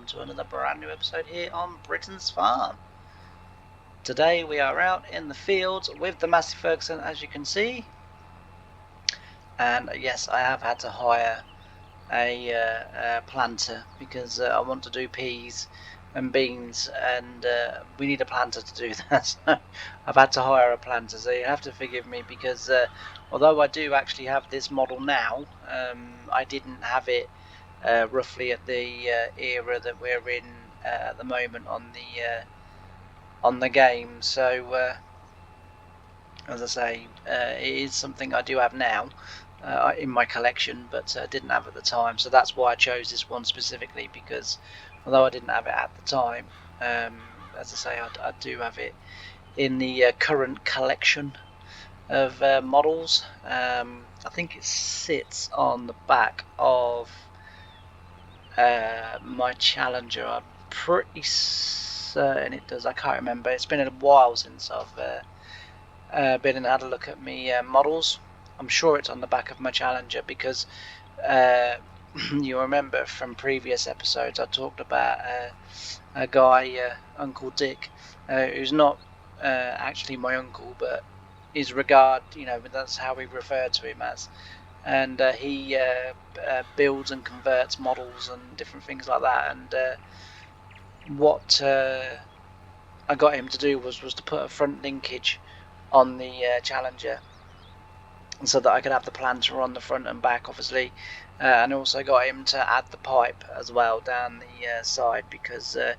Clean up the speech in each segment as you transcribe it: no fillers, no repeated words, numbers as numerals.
welcome to another brand new episode here on Britain's Farm. Today we are out in the fields with the Massey Ferguson, as you can see, and yes, I have had to hire a planter because I want to do peas and beans, and we need a planter to do that. So I've had to hire a planter, so you have to forgive me because although I do actually have this model now, I didn't have it roughly at the era that we're in at the moment on the game. So as I say, it is something I do have now in my collection, but didn't have at the time. So that's why I chose this one specifically, because although I didn't have it at the time, as I say, I do have it in the current collection of models. I think it sits on the back of my Challenger. I'm pretty certain it does. I can't remember. It's been a while since I've been and had a look at me models. I'm sure it's on the back of my Challenger because you remember from previous episodes I talked about a guy, Uncle Dick, who's not actually my uncle, but his regard, that's how we refer to him as. And he builds and converts models and different things like that. And what I got him to do was to put a front linkage on the Challenger, so that I could have the planter on the front and back, obviously, and also got him to add the pipe as well down the side, because the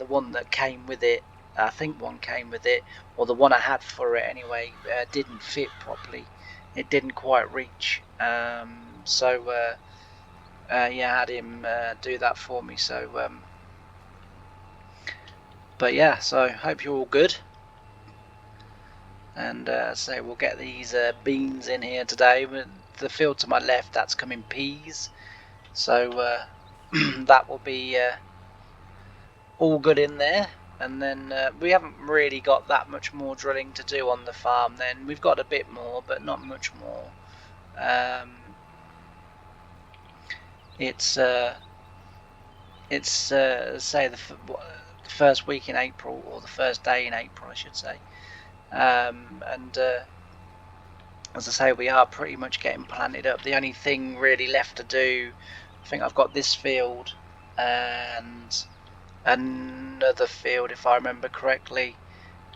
one that came with it, I think one came with it, or the one I had for it anyway, didn't fit properly. It didn't quite reach, so I had him do that for me. So but yeah, so hope you're all good. And so we'll get these beans in here today. With the field to my left, that's coming peas, so that will be all good in there. And then we haven't really got that much more drilling to do on the farm. Then we've got a bit more, but not much more. It's say the first week in April, or the first day in April, I should say. And as I say, we are pretty much getting planted up. The only thing really left to do, I think I've got this field and another field, if I remember correctly,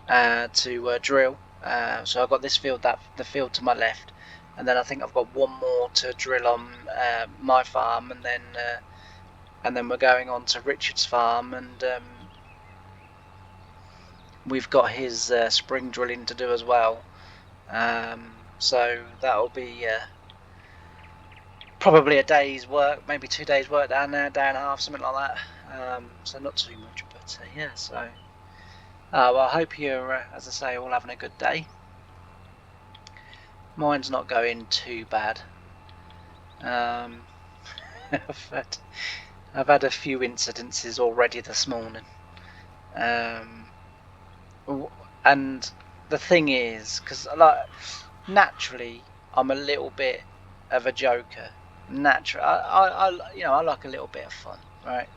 to drill. So I've got this field, the field to my left, and then I think I've got one more to drill on my farm, and then we're going on to Richard's farm, and we've got his spring drilling to do as well. So that'll be probably a day's work, maybe 2 days work down there, day and a half, something like that. So not too much, but yeah. So well, I hope you're, as I say, all having a good day. Mine's not going too bad. I've had a few incidences already this morning, and the thing is, because naturally I'm a little bit of a joker. I like a little bit of fun, right?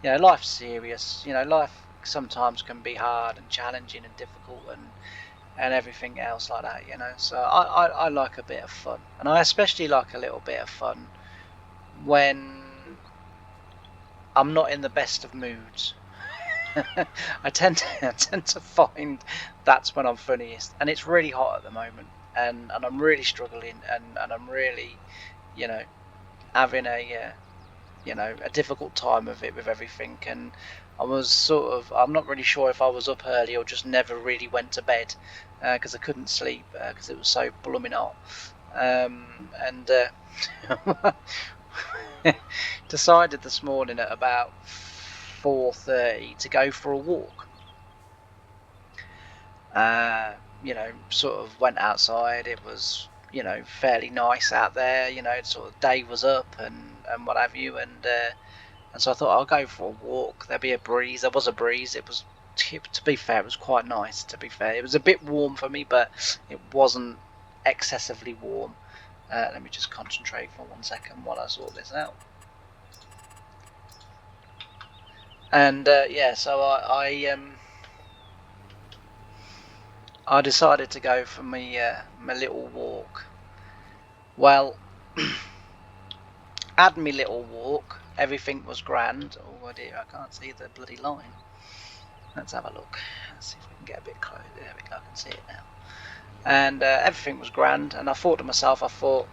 Life's serious. Life sometimes can be hard and challenging and difficult and everything else like that. So I like a bit of fun, and I especially like a little bit of fun when I'm not in the best of moods. I tend to find that's when I'm funniest, and it's really hot at the moment, and I'm really struggling, and I'm really, having a difficult time of it with everything. And I'm not really sure if I was up early or just never really went to bed because I couldn't sleep because it was so blooming hot, and decided this morning at about 4:30 to go for a walk. Sort of went outside. It was, fairly nice out there. Sort of day was up and what have you. And so I thought I'll go for a walk. There'll be a breeze. There was a breeze. It was, to be fair, it was quite nice. To be fair, it was a bit warm for me, but it wasn't excessively warm. Let me just concentrate for 1 second while I sort this out. And yeah, so I decided to go for my little walk. Well, had me little walk. Everything was grand. Oh dear, I can't see the bloody line. Let's have a look. Let's see if we can get a bit closer. There we go, I can see it now. And everything was grand. And I thought to myself, oh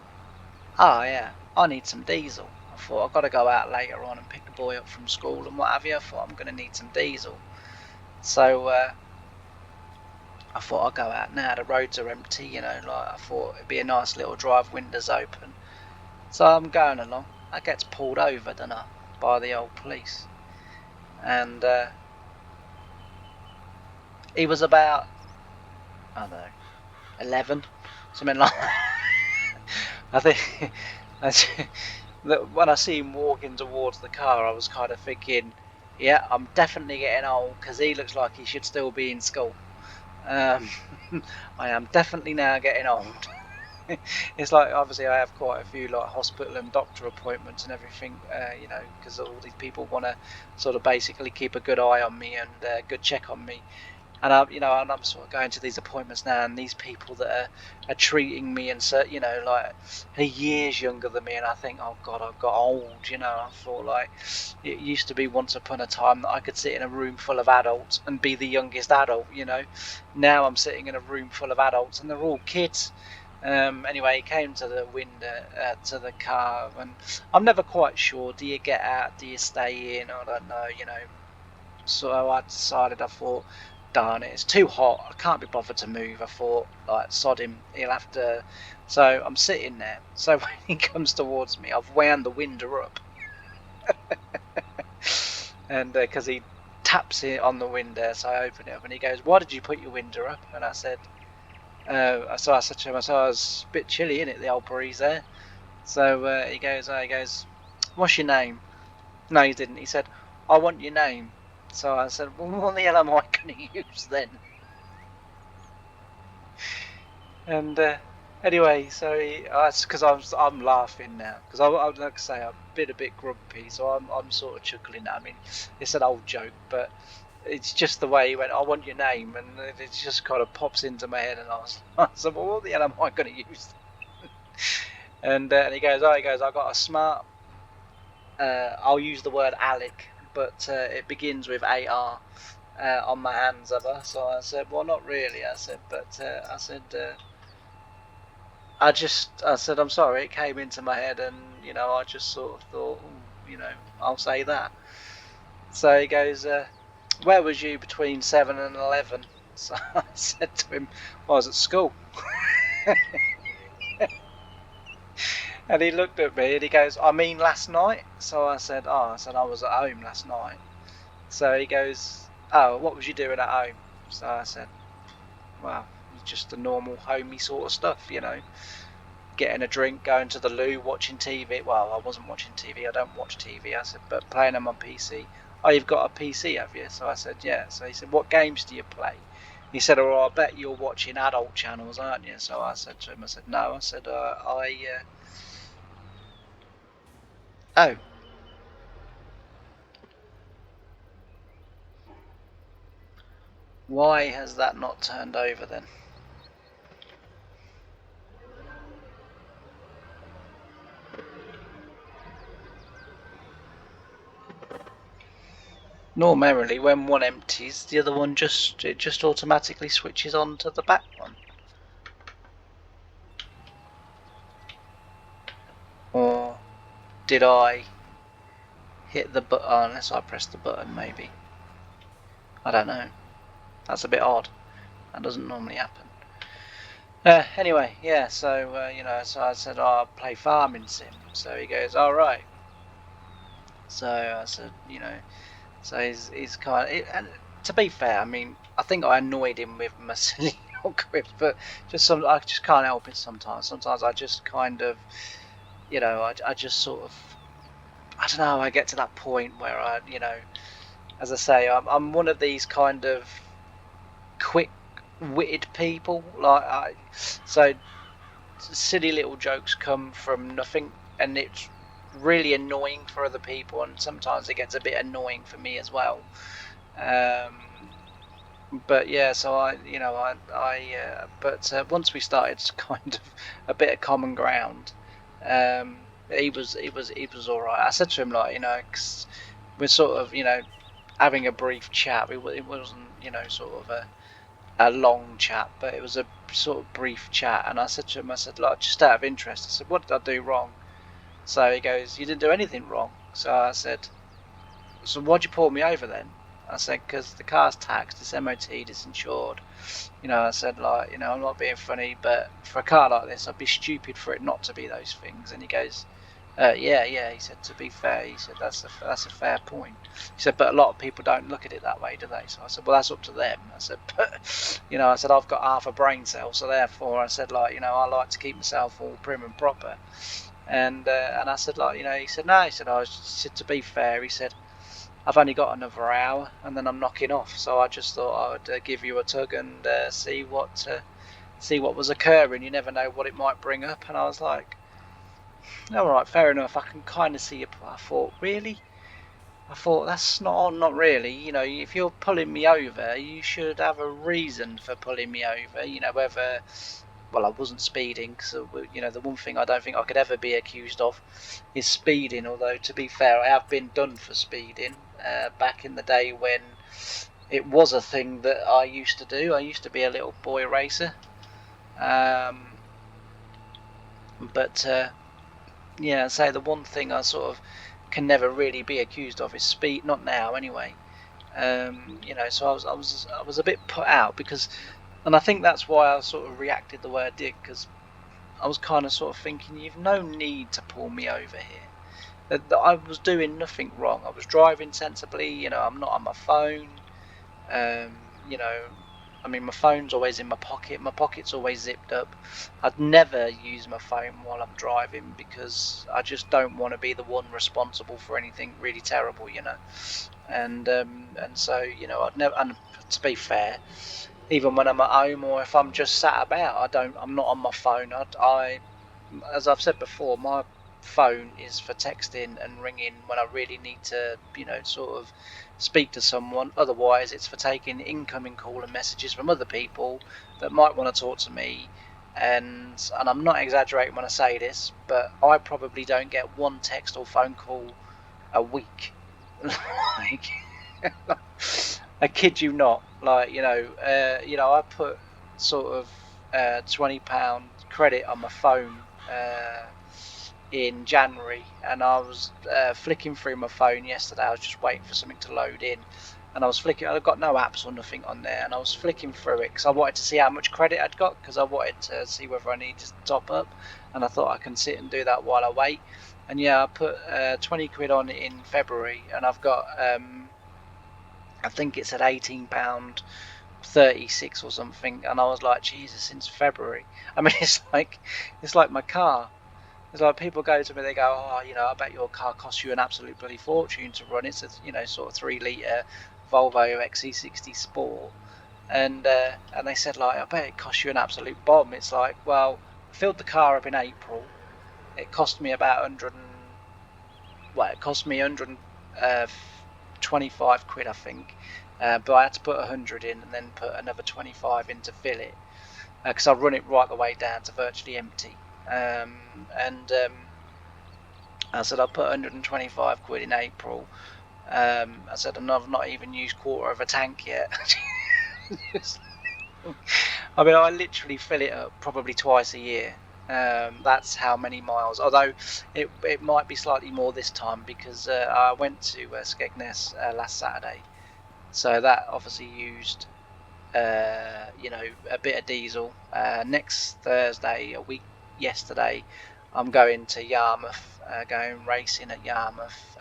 yeah, I need some diesel. I thought I've got to go out later on and pick the boy up from school and what have you. I thought I'm going to need some diesel. So I thought I'd go out now. The roads are empty, you know. Like I thought it'd be a nice little drive, windows open. So I'm going along. I gets pulled over, don't I, by the old police. And he was about, I don't know, 11, something like that. I think that when I see him walking towards the car, I was kind of thinking, yeah, I'm definitely getting old because he looks like he should still be in school. I am definitely now getting old. It's like obviously I have quite a few like hospital and doctor appointments and everything, you know, because all these people want to sort of basically keep a good eye on me and good check on me. And I'm sort of going to these appointments now, and these people that are treating me and so, you know, like are years younger than me, and I think, oh God, I've got old. You know, I thought like it used to be once upon a time that I could sit in a room full of adults and be the youngest adult. You know, now I'm sitting in a room full of adults and they're all kids. Anyway, he came to the window, to the car, and I'm never quite sure. Do you get out? Do you stay in? I don't know. You know. So I decided, I thought, darn it, it's too hot. I can't be bothered to move. I thought, like, sod him, he'll have to. So I'm sitting there. So when he comes towards me, I've wound the window up. And because he taps it on the window, so I open it up and he goes, why did you put your window up? And I said, so I said to him, I said, it's a bit chilly, isn't it, the old breeze there? So he goes, what's your name? No, he didn't. He said, I want your name. So I said, well, what the hell am I going to use then? And anyway, so because I'm laughing now because I like to say I've been a bit grumpy, so I'm sort of chuckling. I mean, it's an old joke, but it's just the way he went. I want your name, and it just kind of pops into my head, and I said, well, what the hell am I going to use? And he goes, I got a smart. I'll use the word Alec, but it begins with AR. On my hands of her. So I said, well, not really. I said, but I said, I'm sorry, it came into my head, and you know, I just sort of thought, you know, I'll say that. So he goes, where was you between 7 and 11? So I said to him, well, I was at school. And he looked at me and he goes, I mean last night? So I said, I was at home last night. So he goes, oh, what was you doing at home? So I said, well, just the normal homey sort of stuff, you know, getting a drink, going to the loo, watching TV. Well, I wasn't watching TV. I don't watch TV. I said, but playing on my PC. Oh, you've got a PC, have you? So I said, yeah. So he said, what games do you play? He said, oh, I bet you're watching adult channels, aren't you? So I said to him, I said, no. I said, oh. Why has that not turned over then? Normally, when one empties, the other one just automatically switches on to the back one. Or did I hit the button? Unless I pressed the button, maybe. I don't know. That's a bit odd. That doesn't normally happen. Anyway, yeah. So you know, so I said, oh, I'll play farming sim. So he goes, all right. So I said, you know, so he's kind of, and to be fair, I mean, I think I annoyed him with my silly quip, but I just can't help it sometimes. Sometimes I just kind of, you know, I just sort of, I don't know, I get to that point where I, you know, as I say, I'm one of these kind of quick-witted people. So silly little jokes come from nothing, and it's really annoying for other people, and sometimes it gets a bit annoying for me as well. But yeah, so but once we started kind of a bit of common ground, he was all right. I said to him, like, 'cause we're sort of, having a brief chat. It wasn't, sort of a long chat, but it was a sort of brief chat. And I said to him, like, just out of interest, I said, what did I do wrong? So he goes, you didn't do anything wrong. So I said, so why'd you pull me over then? I said, because the car's taxed, it's MOT'd, it's insured. I said, like, I'm not being funny, but for a car like this, I'd be stupid for it not to be those things. And he goes, yeah. He said, to be fair, he said, that's a fair point. He said, but a lot of people don't look at it that way, do they? So I said, well, that's up to them. I said, but, I said, I've got half a brain cell, so therefore, I said, like, I like to keep myself all prim and proper. And I said, like, he said, no, he said, to be fair, he said, I've only got another hour and then I'm knocking off, so I just thought I would give you a tug and see what was occurring. You never know what it might bring up. And I was like, all right, fair enough. I can kind of see it. I thought, really? I thought, that's not really. If you're pulling me over, you should have a reason for pulling me over. Whether, well, I wasn't speeding, because the one thing I don't think I could ever be accused of is speeding. Although, to be fair, I have been done for speeding back in the day when it was a thing that I used to do. I used to be a little boy racer, but yeah, so the one thing I sort of can never really be accused of is speed. Not now, anyway. So I was a bit put out because, and I think that's why I sort of reacted the way I did, because I was kind of sort of thinking, you've no need to pull me over here. That I was doing nothing wrong. I was driving sensibly. I'm not on my phone. I mean, my phone's always in my pocket. My pocket's always zipped up. I'd never use my phone while I'm driving because I just don't want to be the one responsible for anything really terrible, And so, I'd never. And to be fair, even when I'm at home or if I'm just sat about, I'm not on my phone. As I've said before, my phone is for texting and ringing when I really need to, sort of speak to someone. Otherwise, it's for taking incoming call and messages from other people that might want to talk to me. And I'm not exaggerating when I say this, but I probably don't get one text or phone call a week. Like, I kid you not. Like, I put sort of £20 credit on my phone in January, and I was flicking through my phone yesterday. I was just waiting for something to load in, and I was flicking. I've got no apps or nothing on there, and I was flicking through it because I wanted to see how much credit I'd got, because I wanted to see whether I needed to top up, and I thought I can sit and do that while I wait. And yeah, I put 20 quid on it in February, and I've got I think it's at £18.36 or something, and I was like, Jesus, since February. I mean, it's like my car. It's like people go to me, they go, oh, I bet your car costs you an absolute bloody fortune to run. It's a, sort of 3-litre Volvo XC60 Sport. And they said, like, I bet it costs you an absolute bomb. It's like, well, I filled the car up in April. It cost me about it cost me 125 quid, I think. But I had to put 100 in and then put another 25 in to fill it. Because I run it right the way down to virtually empty. I said I put 125 quid in April. I said, and I've not even used quarter of a tank yet. I mean, I literally fill it up probably twice a year. That's how many miles. Although it might be slightly more this time, because I went to Skegness last Saturday, so that obviously used a bit of diesel. Next Thursday, a week yesterday, I'm going to Yarmouth, going racing at Yarmouth.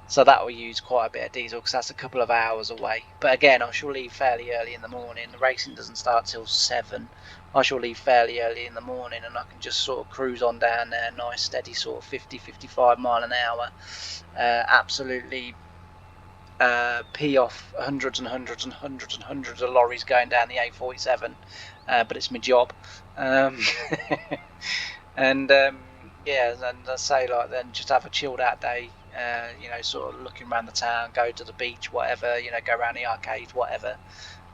So that will use quite a bit of diesel, because that's a couple of hours away. But again, I shall leave fairly early in the morning. The racing doesn't start till 7. I shall leave fairly early in the morning, and I can just sort of cruise on down there, nice steady sort of 50-55 mile an hour. Absolutely pee off hundreds and hundreds and hundreds and hundreds of lorries going down the A47, but it's my job. And yeah, and I say like then just have a chilled out day. Sort of looking around the town, go to the beach, whatever. Go around the arcade, whatever.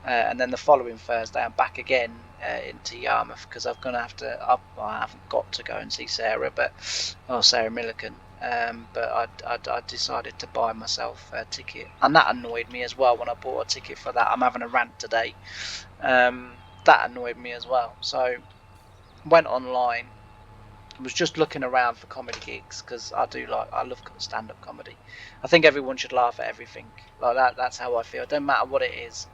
And then the following Thursday, I'm back again into Yarmouth because I'm gonna have to. I haven't got to go and see Sarah, Sarah Millican. But I decided to buy myself a ticket, and that annoyed me as well when I bought a ticket for that. I'm having a rant today. That annoyed me as well. So went online. Was just looking around for comedy gigs because I love stand-up comedy. I think everyone should laugh at everything like that. That's how I feel. It don't matter what it is,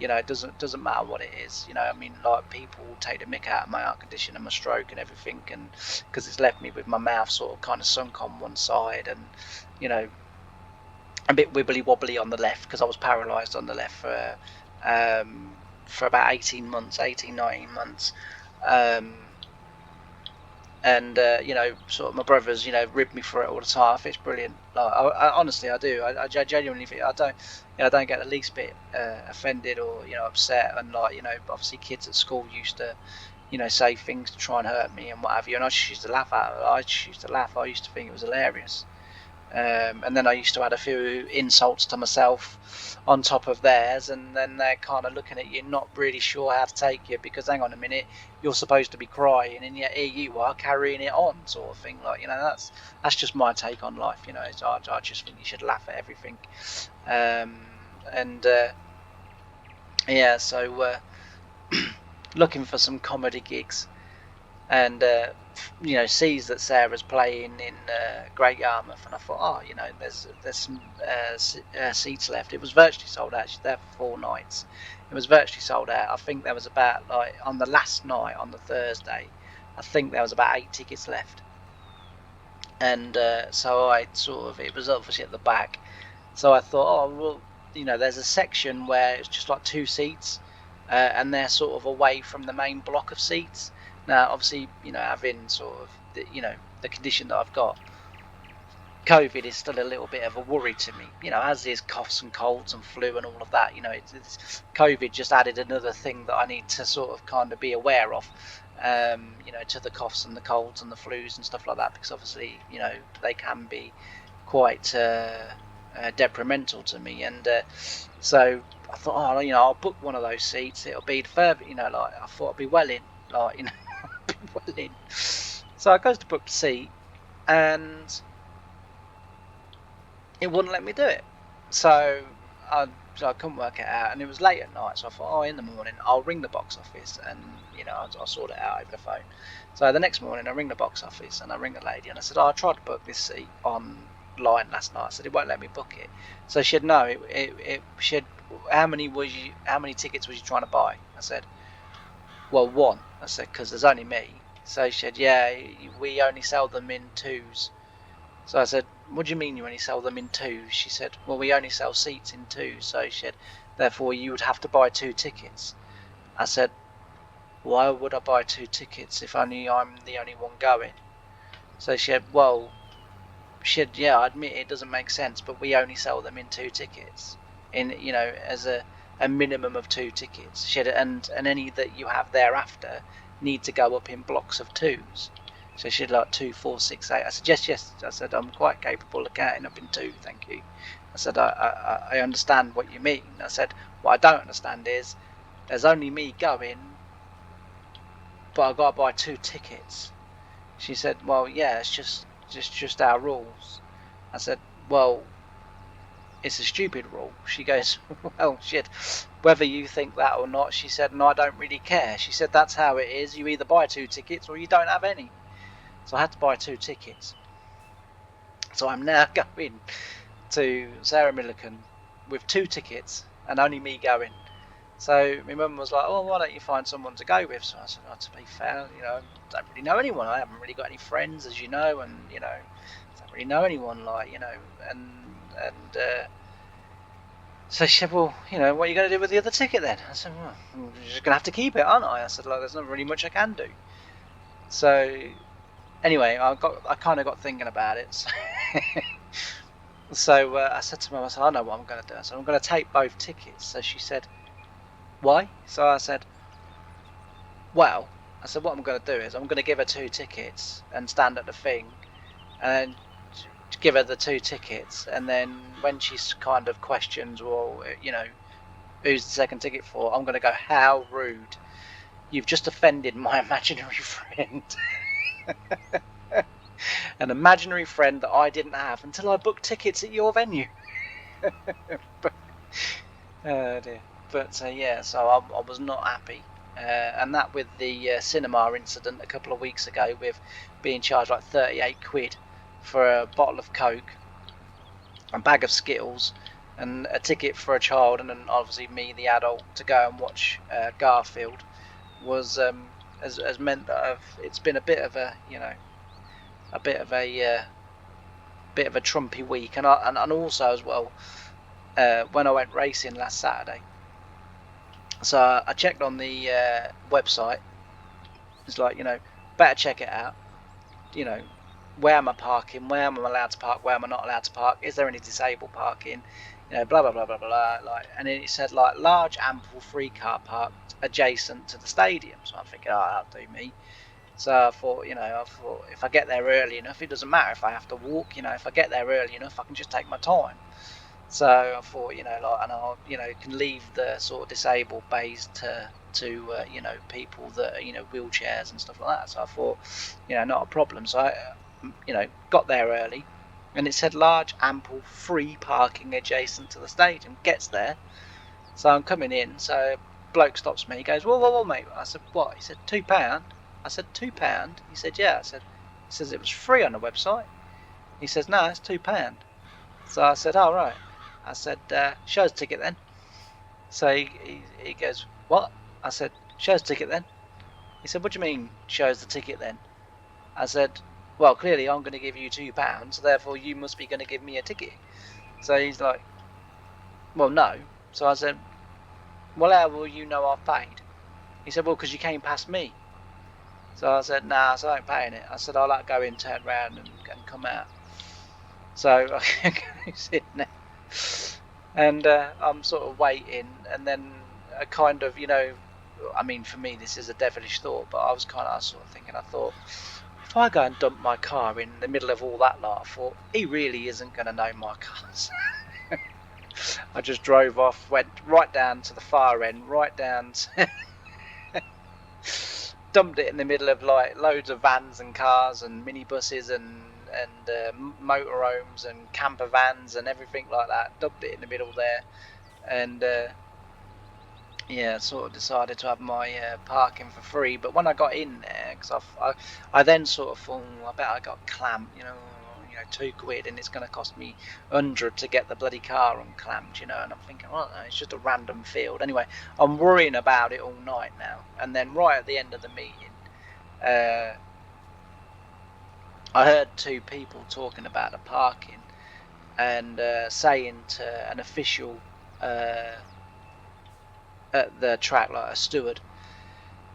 it doesn't matter what it is. I mean, like people take the mick out of my heart condition and my stroke and everything, and because it's left me with my mouth sort of kind of sunk on one side and a bit wibbly wobbly on the left because I was paralysed on the left for about 19 months. And sort of my brothers, rib me for it all the time. I think it's brilliant. Like, honestly, I do. I genuinely think I don't get the least bit offended or upset. And obviously, kids at school used to, say things to try and hurt me and what have you. And I just used to laugh at it. I just used to laugh. I used to think it was hilarious. And then I used to add a few insults to myself on top of theirs, and then they're kind of looking at you, not really sure how to take it because hang on a minute, you're supposed to be crying, and yet here you are carrying it on, sort of thing. Like that's just my take on life. So I just think you should laugh at everything. And yeah, so looking for some comedy gigs, and sees that Sarah's playing in Great Yarmouth, and I thought, there's some seats left. It was virtually sold out. She's there for 4 nights. It was virtually sold out. I think there was about, like, on the last night, on the Thursday, I think there was about 8 tickets left. And so I it was obviously at the back, so I thought, oh well, there's a section where it's just like 2 seats, and they're sort of away from the main block of seats. Now, obviously, having sort of the condition that I've got, COVID is still a little bit of a worry to me. As is coughs and colds and flu and all of that. It's COVID just added another thing that I need to sort of kind of be aware of. To the coughs and the colds and the flus and stuff like that, because obviously, they can be quite detrimental to me. And so I thought, I'll book one of those seats. It'll be further, like I thought I'd be well in, like be well in. So I goes to book the seat, and it wouldn't let me do it. So I couldn't work it out, and it was late at night. So I thought, in the morning I'll ring the box office, and I'll sort it out over the phone. So the next morning I ring the box office and I ring the lady, and I said, I tried to book this seat online last night. I said it won't let me book it. So she said, no, she said, how many tickets was you trying to buy? I said, well, 1. I said, because there's only me. So she said, yeah, we only sell them in 2s. So I said, what do you mean you only sell them in 2s? She said, well, we only sell seats in 2s. So she said, therefore you would have to buy 2 tickets. I said, why would I buy 2 tickets if only I'm the only one going? So she said, yeah, I admit it doesn't make sense, but we only sell them in 2 tickets, as a minimum of 2 tickets. She said, and any that you have thereafter need to go up in blocks of 2s. So she said, like 2, 4, 6, 8. I said, yes. I said, I'm quite capable of counting up in 2, thank you. I said, I understand what you mean. I said, what I don't understand is there's only me going, but I've got to buy 2 tickets. She said, well, yeah, it's just our rules. I said, well, it's a stupid rule. She goes, well, shit, whether you think that or not, she said, no, I don't really care. She said, that's how it is. You either buy 2 tickets or you don't have any. So I had to buy 2 tickets. So I'm now going to Sarah Millican with 2 tickets and only me going. So my mum was like, oh, why don't you find someone to go with? So I said, to be fair, I don't really know anyone. I haven't really got any friends, as you know, and, don't really know anyone, and so she said, well, what are you going to do with the other ticket then? I said, well, I'm just going to have to keep it, aren't I? I said, there's not really much I can do. So anyway, I kind of got thinking about it. So I said to Mum, I said, I know what I'm going to do. I said, I'm going to take both tickets. So she said, why? So I said, well, I said, what I'm going to do is I'm going to give her 2 tickets and stand at the thing and give her the 2 tickets. And then when she's kind of questions, well, you know, who's the second ticket for? I'm going to go, how rude. You've just offended my imaginary friend. An imaginary friend that I didn't have until I booked tickets at your venue. Oh dear. But yeah, so I was not happy. And that with the cinema incident a couple of weeks ago with being charged like 38 quid for a bottle of Coke, a bag of Skittles, and a ticket for a child, and then obviously me, the adult, to go and watch Garfield, has meant that it's been a bit of a, you know, a bit of a Trumpy week, and also as well when I went racing last Saturday. So I checked on the website. It's like, you know, better check it out. You know, where am I parking? Where am I allowed to park? Where am I not allowed to park? Is there any disabled parking? You know, blah blah blah blah blah. Like, and then it said like large, ample, free car park adjacent to the stadium. So I'm thinking, oh, that'll do me. So I thought, you know, if I get there early enough, it doesn't matter if I have to walk. You know, if I get there early enough, I can just take my time. So I thought, you know, like, and I'll, you know, can leave the sort of disabled bays to you know, people that are, you know, wheelchairs and stuff like that. So I thought, you know, not a problem. So I, you know, got there early, and it said large, ample, free parking adjacent to the stadium. Gets there, so I'm coming in. So bloke stops me. He goes, whoa, mate. I said, what? He said, £2. I said, £2. He said, yeah. I said, he says it was free on the website. He says, no, it's £2. So I said, oh right. I said, show us a ticket then. So he goes, what? I said, show us a ticket then. He said, what do you mean, show us the ticket then? I said, well, clearly I'm going to give you £2, so therefore you must be going to give me a ticket. So he's like, well, no. So I said, well, how will you know I've paid? He said, well, because you came past me. So I said, nah, so I ain't paying it. I said, I'll like go in, turn around and come out. So I go sitting there. And I'm sort of waiting, and then a kind of, you know, I mean, for me this is a devilish thought, but I was sort of thinking, I thought, if I go and dump my car in the middle of all that lot, I thought, he really isn't going to know my cars. I just drove off, went right down to the far end, right down to dumped it in the middle of like loads of vans and cars and minibuses and motorhomes and camper vans and everything like that. Dumped it in the middle there, and yeah, sort of decided to have my parking for free. But when I got in there, because I then sort of thought, I bet I got clamped, you know, £2, and it's going to cost me 100 to get the bloody car unclamped, you know. And I'm thinking, well, no, it's just a random field. Anyway, I'm worrying about it all night now. And then right at the end of the meeting, I heard 2 people talking about the parking and saying to an official at the track, like a steward,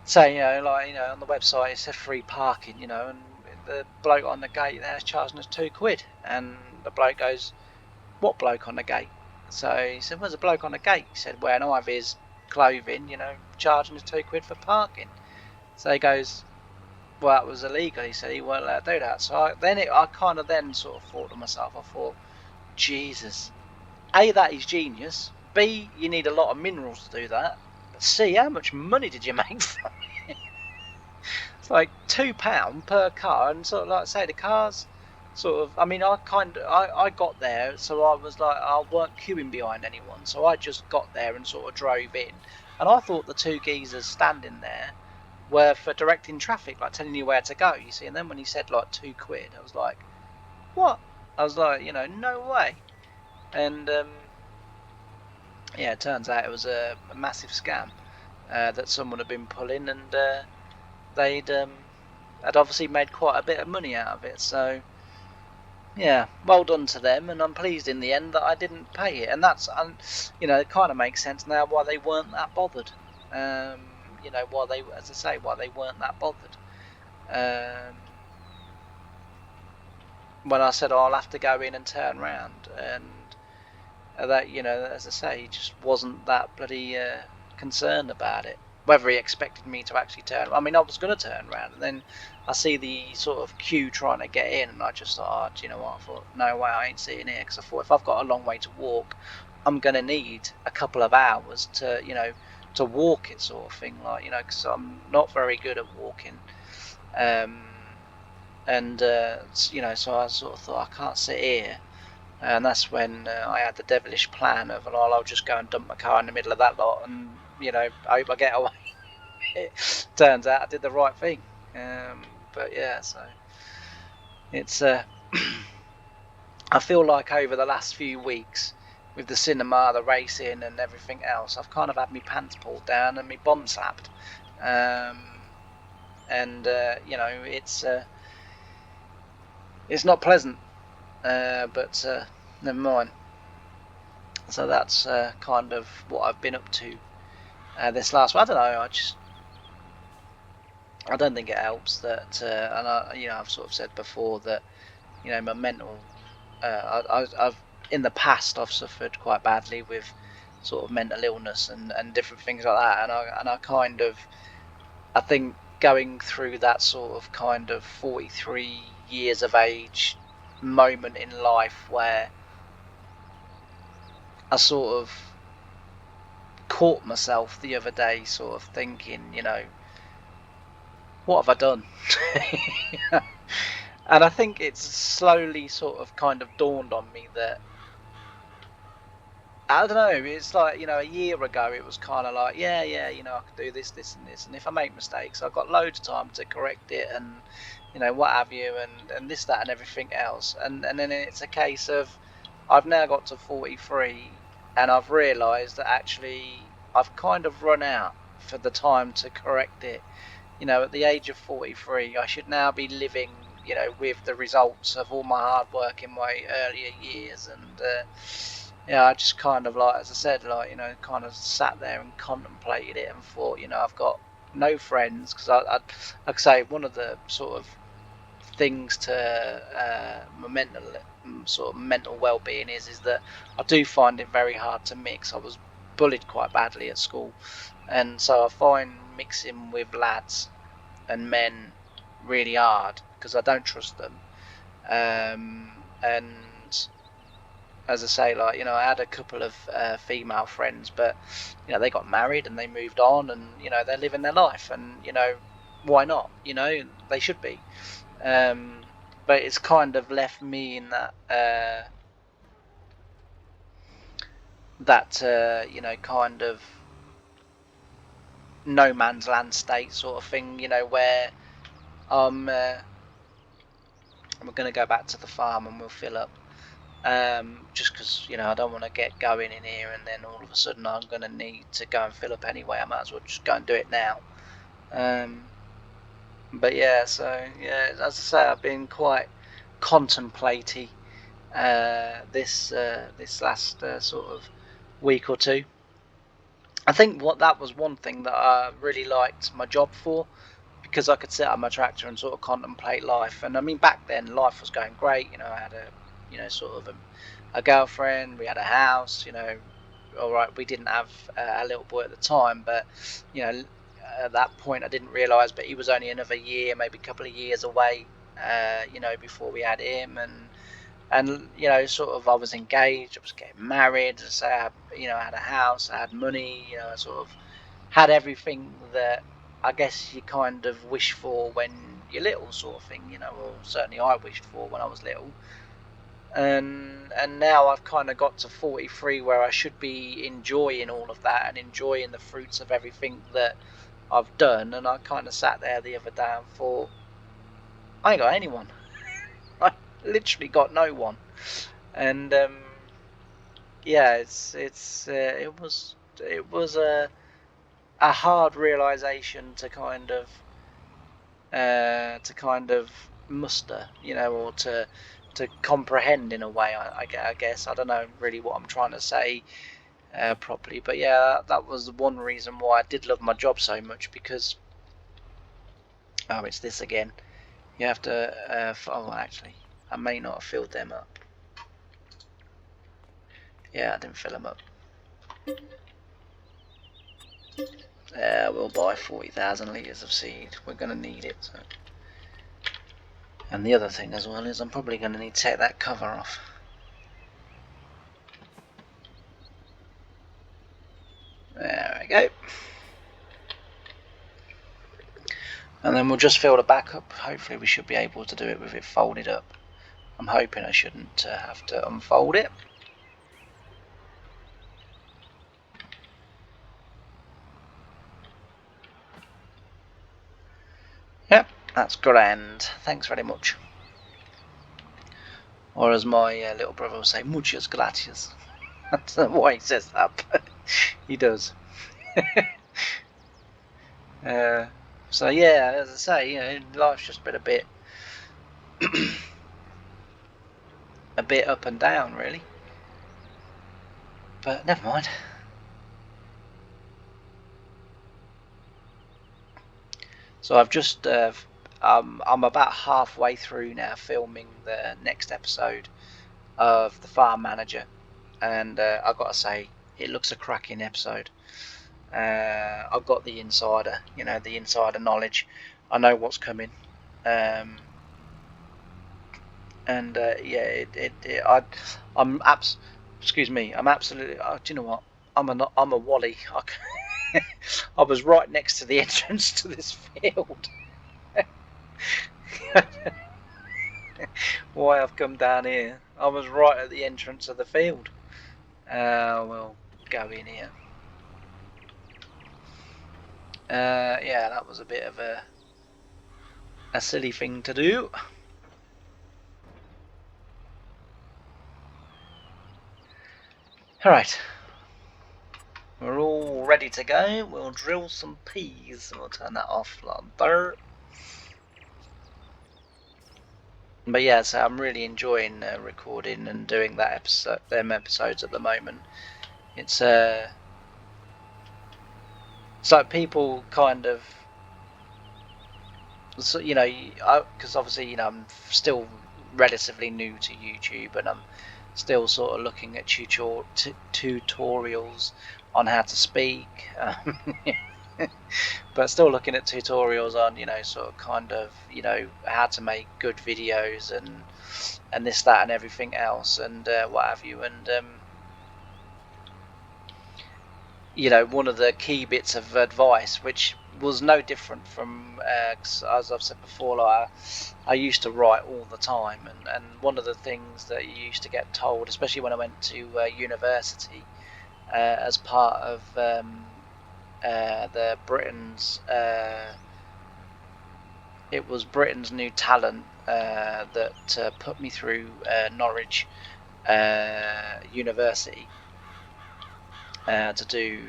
saying, you know, like, you know, on the website it said free parking, you know, and the bloke on the gate there's charging us £2. And the bloke goes, what bloke on the gate? So he said, well, there's a bloke on the gate. He said, wearing all of his clothing, you know, charging us £2 for parking. So he goes, well, that was illegal. He said he weren't allowed to do that. So I kind of then sort of thought to myself, I thought, Jesus, A, that is genius. B, you need a lot of minerals to do that. But C, how much money did you make from it? It's like £2 per car, and sort of like I say, the cars sort of, I mean, I got there, so I was like, I weren't queuing behind anyone, so I just got there and sort of drove in, and I thought the 2 geezers standing there were for directing traffic, like telling you where to go, you see. And then when he said like £2, I was like, what? I was like, you know, no way. And yeah, it turns out it was a massive scam that someone had been pulling, and they'd had obviously made quite a bit of money out of it. So yeah, well done to them, and I'm pleased in the end that I didn't pay it. And that's, you know, it kind of makes sense now why they weren't that bothered. You know, why they, as I say, why they weren't that bothered. When I said, oh, I'll have to go in and turn around, and that, you know, as I say, he just wasn't that bloody concerned about it. whether he expected me to actually turn. I mean, I was going to turn around, and then I see the sort of queue trying to get in, and I just thought, oh, do you know what? I thought, no way, I ain't sitting here, because I thought if I've got a long way to walk, I'm going to need a couple of hours to, to walk it, sort of thing, like, because I'm not very good at walking, and so I sort of thought, I can't sit here. And that's when I had the devilish plan of, well, I'll just go and dump my car in the middle of that lot, and I hope I get away. It turns out I did the right thing. But yeah, so it's I feel like over the last few weeks, with the cinema, the racing, and everything else, I've kind of had my pants pulled down and my bum slapped, and it's not pleasant, but never mind. So that's kind of what I've been up to this last. I don't know. I don't think it helps that, and I've sort of said before that, my mental. I've in the past I've suffered quite badly with sort of mental illness and different things like that, and I think going through that sort of kind of 43 years of age moment in life where I sort of caught myself the other day sort of thinking, what have I done? And I think it's slowly sort of kind of dawned on me that, I don't know, it's like, a year ago it was kind of like, yeah, I can do this, this and this, and if I make mistakes I've got loads of time to correct it, and what have you, and this, that and everything else, and then it's a case of, I've now got to 43 and I've realised that actually I've kind of run out for the time to correct it. At the age of 43 I should now be living, with the results of all my hard work in my earlier years, and I just kind of, like, as I said, like, kind of sat there and contemplated it and thought, I've got no friends, because like I say, one of the sort of things to my mental well-being is that I do find it very hard to mix. I was bullied quite badly at school, and so I find mixing with lads and men really hard because I don't trust them, and as I say, like, I had a couple of female friends, but they got married and they moved on, and they're living their life, and why not? They should be. But it's kind of left me in that kind of no man's land state sort of thing, where I'm going to go back to the farm and we'll fill up. Just because I don't want to get going in here and then all of a sudden I'm going to need to go and fill up anyway. I might as well just go and do it now. But yeah, so yeah, as I say, I've been quite contemplating this last sort of week or two. I think that was one thing that I really liked my job for, because I could sit on my tractor and sort of contemplate life. And I mean, back then life was going great. I had sort of a girlfriend. We had a house. All right, we didn't have a little boy at the time, but at that point I didn't realise, but he was only another year, maybe a couple of years away. Before we had him, and sort of, I was engaged, I was getting married, so I had a house, I had money, I sort of had everything that I guess you kind of wish for when you're little, sort of thing, or certainly I wished for when I was little. And now I've kind of got to 43 where I should be enjoying all of that and enjoying the fruits of everything that I've done. And I kind of sat there the other day and thought, I ain't got anyone. I literally got no one. And yeah, it was a hard realization to kind of muster, or to comprehend in a way. I guess I don't know really what I'm trying to say properly, but yeah, that was the one reason why I did love my job so much, because it's this again. You have to. Actually, I may not have filled them up. Yeah, I didn't fill them up. We'll buy 40,000 litres of seed. We're going to need it. So. And the other thing as well is I'm probably going to need to take that cover off. There we go. And then we'll just fill the back up. Hopefully we should be able to do it with it folded up. I'm hoping I shouldn't have to unfold it. Yep, that's grand. Thanks very much. Or as my little brother will say, muchas gracias. I don't know why he says that, but he does. So yeah, as I say, you know, life's just been a bit up and down, really. But never mind. So I've just, I'm about halfway through now filming the next episode of The Farm Manager, and I've got to say, it looks a cracking episode. I've got the insider, you know, the insider knowledge. I know what's coming, and yeah, I'm absolutely. Do you know what? I'm a Wally. I was right next to the entrance to this field. Why I've come down here? I was right at the entrance of the field. We'll go in here. Yeah, that was a bit of a silly thing to do. Alright. We're all ready to go. We'll drill some peas. We'll turn that off like there. But yeah, so I'm really enjoying recording and doing that episodes at the moment. It's like people kind of, so, you know, because obviously, you know, I'm still relatively new to YouTube, and I'm still sort of looking at tutorials on how to speak, but still looking at tutorials on, you know, sort of kind of, you know, how to make good videos and this, that, and everything else, and what have you, and you know, one of the key bits of advice, which was no different from, as I've said before, like, I used to write all the time, and one of the things that you used to get told, especially when I went to university, as part of the Britain's, it was Britain's New Talent that put me through Norwich University to do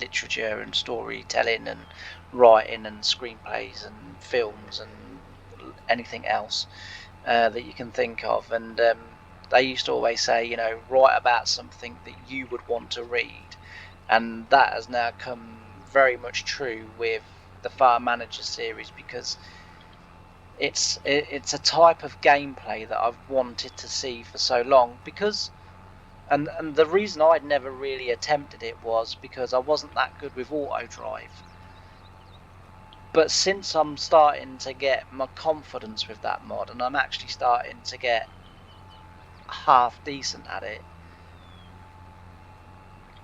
literature and storytelling and writing and screenplays and films and anything else that you can think of, and they used to always say, you know, write about something that you would want to read, and that has now come very much true with the Farm Manager series, because it's a type of gameplay that I've wanted to see for so long, because and the reason I'd never really attempted it was because I wasn't that good with auto drive. But since I'm starting to get my confidence with that mod, and I'm actually starting to get half decent at it,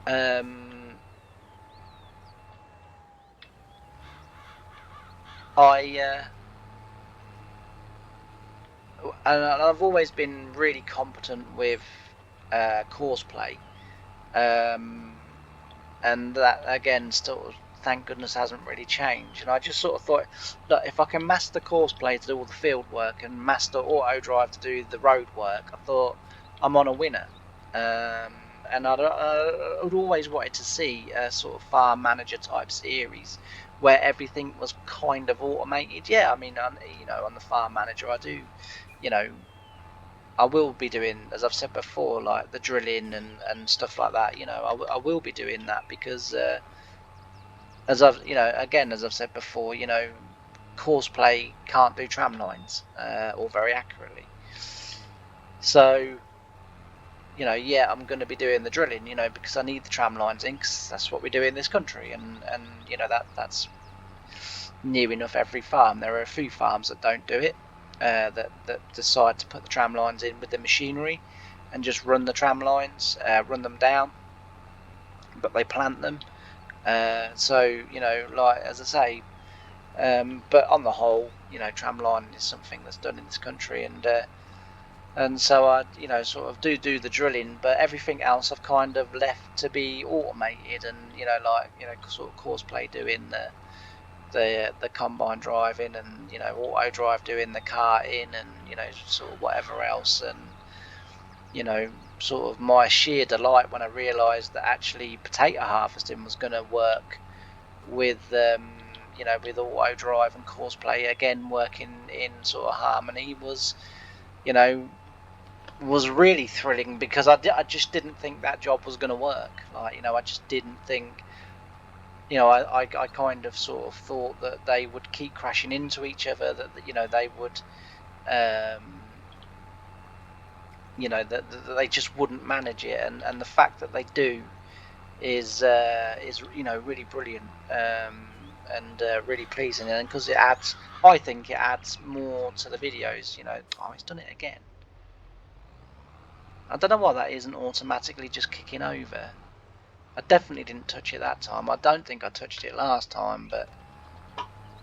and I've always been really competent with course play, and that again still, thank goodness, hasn't really changed. And I just sort of thought, look, if I can master course play to do all the field work and master auto drive to do the road work, I thought I'm on a winner. And I'd always wanted to see a sort of Farm Manager type series where everything was kind of automated. Yeah, I mean, you know, on the Farm Manager, I do, you know, I will be doing, as I've said before, like the drilling and stuff like that. You know, I will be doing that because, as I've, you know, again, as I've said before, you know, course play can't do tram lines or very accurately. So yeah, I'm going to be doing the drilling, because I need the tram lines in, because that's what we do in this country, and that's near enough every farm. There are a few farms that don't do it, that decide to put the tram lines in with the machinery and just run the tram lines, run them down, but they plant them. So like as I say, but on the whole, tram line is something that's done in this country, and so I sort of do the drilling, but everything else I've kind of left to be automated, and sort of Courseplay doing the combine driving, and auto drive doing the carting, and sort of whatever else, and sort of my sheer delight when I realised that actually potato harvesting was going to work with with auto drive and Courseplay again working in sort of harmony was really thrilling, because I just didn't think that job was going to work. Like, I just didn't think, I kind of sort of thought that they would keep crashing into each other, that they would, that they just wouldn't manage it, and the fact that they do is really brilliant, and really pleasing, and because I think it adds more to the videos. Oh, he's done it again. I don't know why that isn't automatically just kicking over. I definitely didn't touch it that time. I don't think I touched it last time, but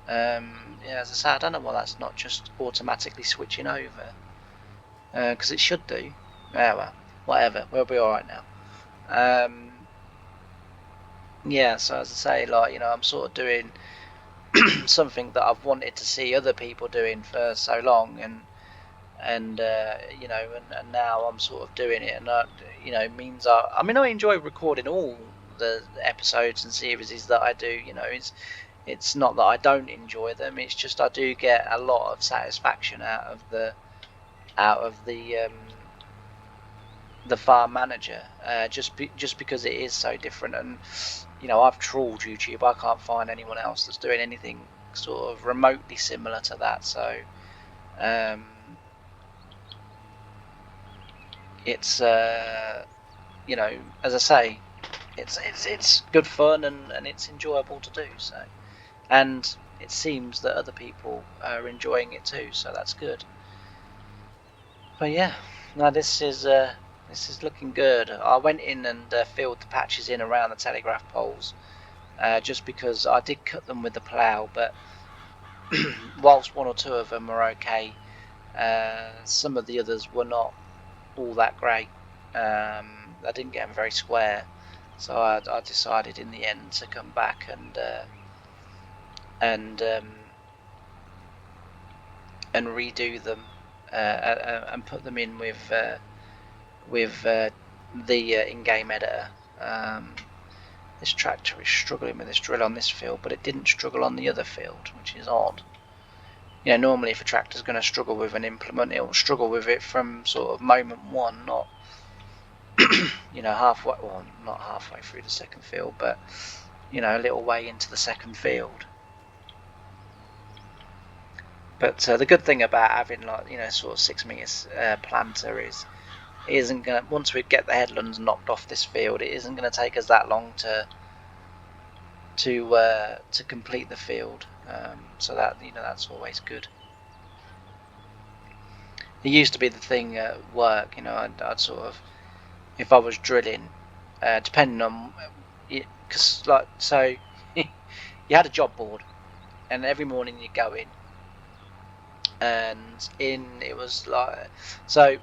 yeah, as I say, I don't know why that's not just automatically switching over, because it should do. Yeah, well, whatever, we'll be alright now. Yeah, so as I say, like, I'm sort of doing something that I've wanted to see other people doing for so long, and now I'm sort of doing it, and that means I mean, I enjoy recording all the episodes and series that I do. It's not that I don't enjoy them, it's just I do get a lot of satisfaction out of the farm manager, just because it is so different, and I've trawled YouTube. I can't find anyone else that's doing anything sort of remotely similar to that, so it's as I say, it's good fun, and it's enjoyable to do, so, and it seems that other people are enjoying it too, so that's good. But yeah, no, this is looking good. I went in and filled the patches in around the telegraph poles, just because I did cut them with the plough, but whilst one or two of them were okay, some of the others were not all that great. I didn't get them very square, so I decided in the end to come back and redo them, and put them in with the in-game editor. This tractor is struggling with this drill on this field, but it didn't struggle on the other field, which is odd. Normally if a tractor's going to struggle with an implement, it'll struggle with it from sort of moment one, not halfway, well, not halfway through the second field, but a little way into the second field. But the good thing about having, like, sort of 6 meters planter is it isn't gonna, once we get the headlands knocked off this field, it isn't going to take us that long to complete the field, so that that's always good. It used to be the thing at work, I'd sort of, if I was drilling, depending on, because like, so you had a job board, and every morning you go in, and it was like, so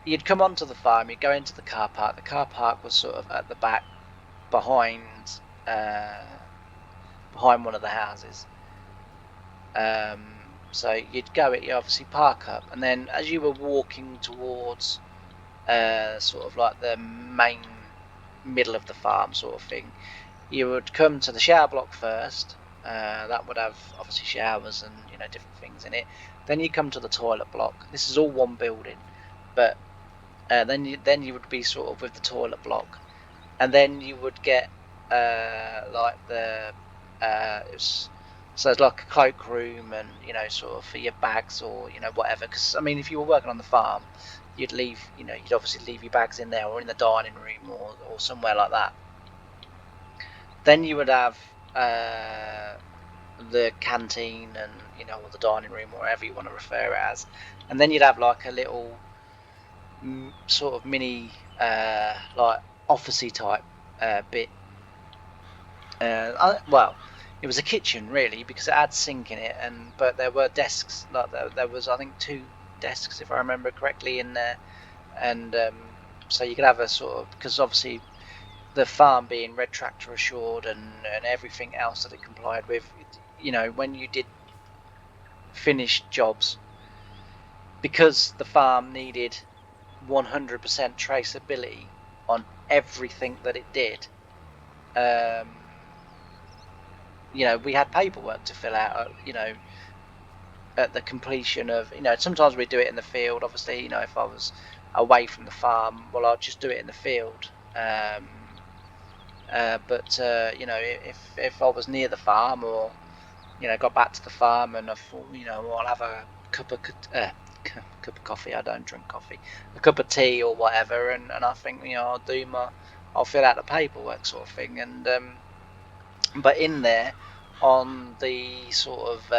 you'd come onto the farm, you'd go into the car park. The car park was sort of at the back, behind one of the houses. So you'd go, you obviously park up, and then as you were walking towards sort of like the main middle of the farm sort of thing, you would come to the shower block first. That would have obviously showers and different things in it. Then you come to the toilet block. This is all one building, but then you would be sort of with the toilet block, and then you would get like the it was So it's like a cloakroom, and sort of for your bags or whatever. Because I mean, if you were working on the farm, you'd leave, you'd obviously leave your bags in there or in the dining room or somewhere like that. Then you would have the canteen and or the dining room, or whatever you want to refer it as, and then you'd have like a little sort of mini like officey type bit. Well, it was a kitchen really, because it had sink in it, but there were desks. Like there was, I think, 2 desks if I remember correctly in there, and so you could have a sort of, because obviously the farm being red tractor assured and everything else that it complied with, when you did finish jobs, because the farm needed 100% traceability on everything that it did. We had paperwork to fill out, at the completion of, sometimes we do it in the field. Obviously, if I was away from the farm, well, I'd just do it in the field. But if I was near the farm, or got back to the farm, and I thought, I'll have a cup of coffee. I don't drink coffee. A cup of tea or whatever, and I think, I'll fill out the paperwork sort of thing. And but in there, on the sort of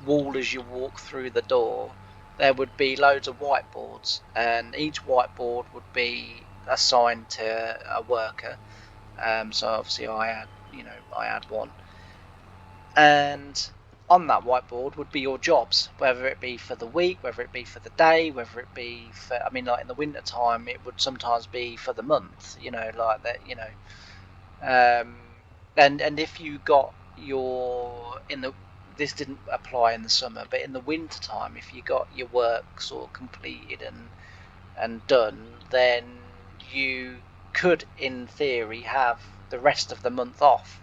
wall as you walk through the door, there would be loads of whiteboards, and each whiteboard would be assigned to a worker. So obviously I had one, and on that whiteboard would be your jobs, whether it be for the week, whether it be for the day, whether it be for, I mean, like in the winter time, it would sometimes be for the month, like that, and if you got this didn't apply in the summer, but in the winter time, if you got your work sort of completed and done, then you could, in theory, have the rest of the month off.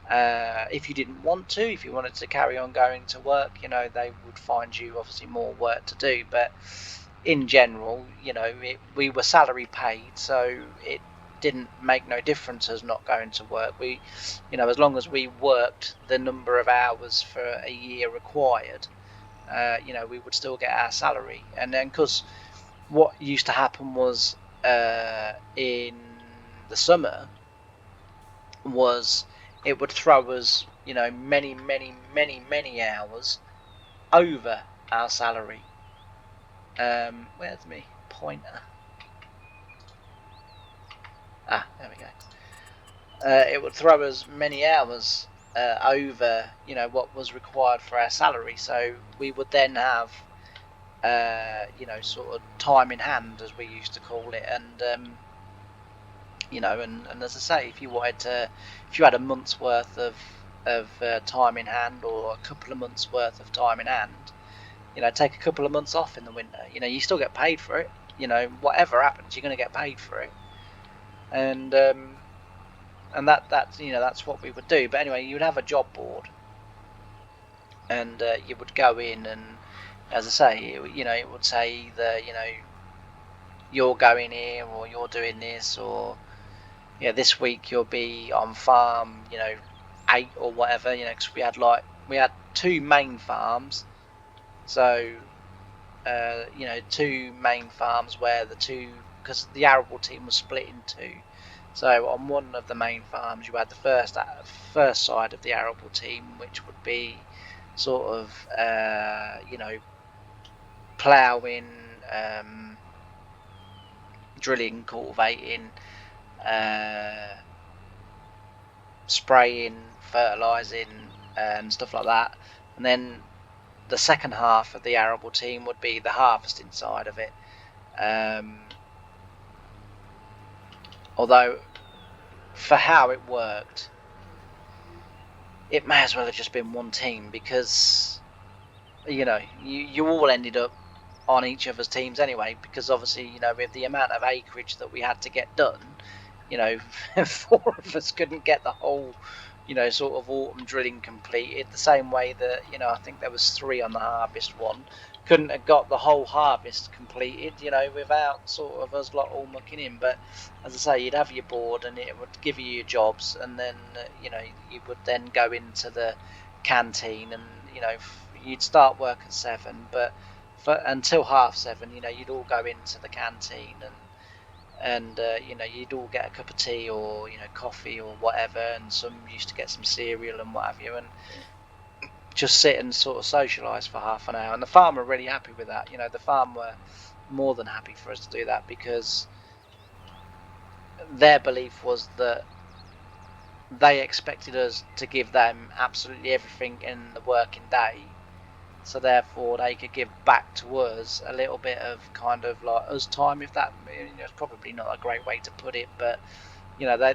If you didn't want to, if you wanted to carry on going to work, they would find you obviously more work to do. But in general, we were salary paid, so it didn't make no difference as not going to work. We, as long as we worked the number of hours for a year required, we would still get our salary. And then, because what used to happen was, in the summer, was it would throw us, many, many, many, many hours over our salary. Where's me pointer? There we go. It would throw us many hours over, what was required for our salary. So we would then have, sort of time in hand, as we used to call it, and and as I say, if you had a month's worth of time in hand, or a couple of months worth of time in hand, take a couple of months off in the winter. You still get paid for it. Whatever happens, you're going to get paid for it. And that's what we would do. But anyway, you would have a job board, and you would go in, and as I say, it would say either, you're going here, or you're doing this, or this week you'll be on farm, 8 or whatever, because we had 2 main farms. So 2 main farms, where because the arable team was split in 2. So on one of the main farms, you had the first side of the arable team, which would be sort of ploughing, drilling, cultivating, spraying, fertilizing, and stuff like that. And then the second half of the arable team would be the harvesting side of it. Although, for how it worked, it may as well have just been one team, because you all ended up on each other's teams anyway, because obviously, with the amount of acreage that we had to get done, 4 of us couldn't get the whole sort of autumn drilling completed, the same way that I think there was 3 on the harvest one, couldn't have got the whole harvest completed, without sort of us lot all mucking in. But as I say, you'd have your board, and it would give you your jobs, and then you would then go into the canteen, and you'd start work at 7, but until half 7, you'd all go into the canteen, and you'd all get a cup of tea or coffee or whatever, and some used to get some cereal and what have you, and just sit and sort of socialise for half an hour. And the farm were really happy with that. The farm were more than happy for us to do that, because their belief was that they expected us to give them absolutely everything in the working day, so therefore they could give back to us a little bit of kind of like us time, if that, it's probably not a great way to put it, but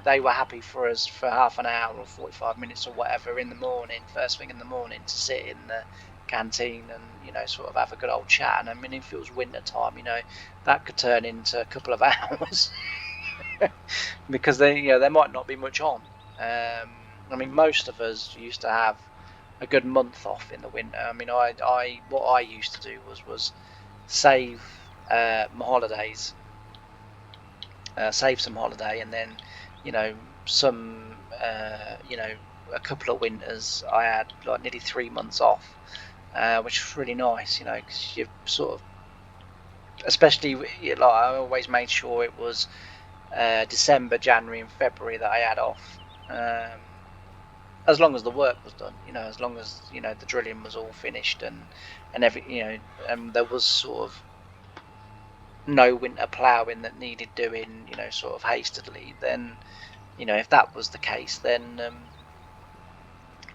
they were happy for us for half an hour or 45 minutes or whatever in the morning, first thing in the morning, to sit in the canteen and sort of have a good old chat. And I mean, if it was winter time, that could turn into a couple of hours because there might not be much on. I mean, most of us used to have a good month off in the winter. I mean, what I used to do was save my holidays, save some holiday, and then some a couple of winters I had like nearly 3 months off, which was really nice, because you sort of, especially like, I always made sure it was December, January and February that I had off, as long as the work was done, as long as the drilling was all finished, and every and there was sort of no winter ploughing that needed doing sort of hastily. Then if that was the case, then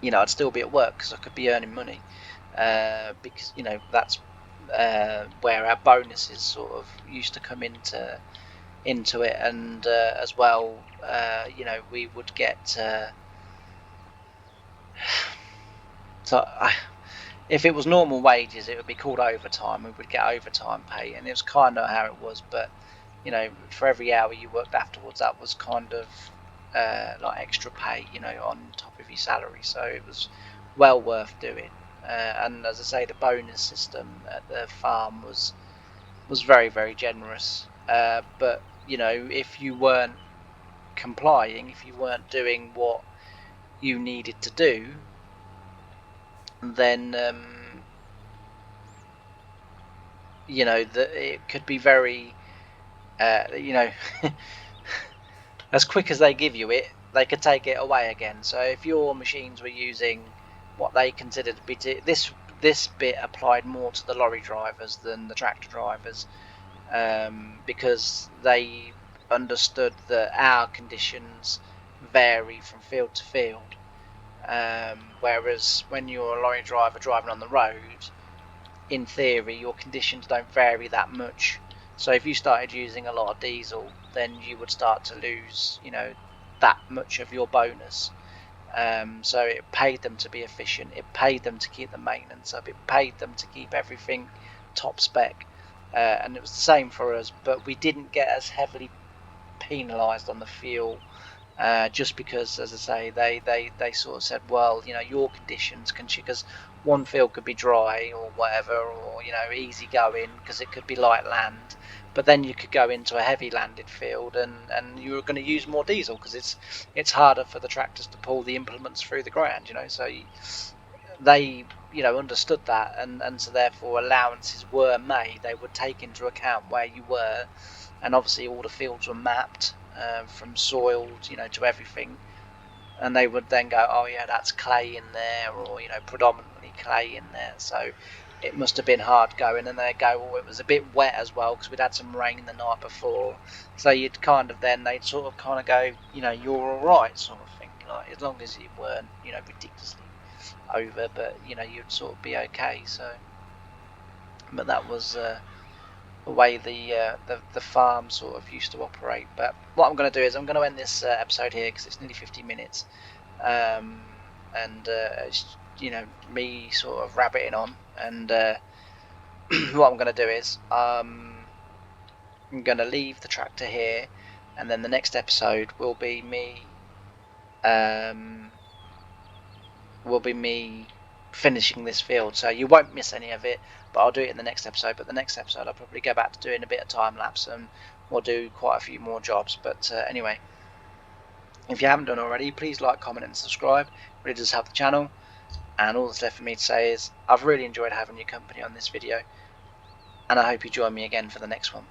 I'd still be at work because I could be earning money, because that's where our bonuses sort of used to come into it, and as well, we would get so if it was normal wages, it would be called overtime. We would get overtime pay, and it was kind of how it was. But for every hour you worked afterwards, that was kind of like extra pay, on top of your salary. So it was well worth doing. And as I say, the bonus system at the farm was very, very generous. But if you weren't complying, if you weren't doing what you needed to do, then that it could be very as quick as they give you it, they could take it away again. So if your machines were using what they considered to be this bit applied more to the lorry drivers than the tractor drivers, because they understood that our conditions vary from field to field. Whereas when you're a lorry driver driving on the road, in theory your conditions don't vary that much. So if you started using a lot of diesel, then you would start to lose that much of your bonus. So it paid them to be efficient, it paid them to keep the maintenance up, it paid them to keep everything top spec, and it was the same for us, but we didn't get as heavily penalised on the fuel, just because, as I say, they sort of said, well, your conditions can, because one field could be dry or whatever, or easy going because it could be light land, but then you could go into a heavy landed field, and you were going to use more diesel because it's harder for the tractors to pull the implements through the ground, so they understood that, and so therefore allowances were made. They would take into account where you were, and obviously all the fields were mapped, from soil to everything, and they would then go, oh yeah, that's clay in there, or predominantly clay in there, so it must have been hard going. And they'd go, well, it was a bit wet as well because we'd had some rain the night before, so you'd they'd sort of kind of go, you're all right, sort of thing, like, as long as you weren't ridiculously over, but you'd sort of be okay. So, but that was the way the farm sort of used to operate. But what I'm going to do is I'm going to end this episode here because it's nearly 50 minutes, and it's me sort of rabbiting on. And what I'm going to do is I'm going to leave the tractor here, and then the next episode will be me finishing this field, so you won't miss any of it, but I'll do it in the next episode. But the next episode I'll probably go back to doing a bit of time lapse, and we'll do quite a few more jobs. But anyway, if you haven't done already, please like, comment and subscribe. It really does help the channel, and all that's left for me to say is I've really enjoyed having your company on this video, and I hope you join me again for the next one.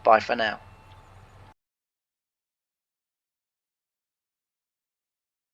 Bye for now.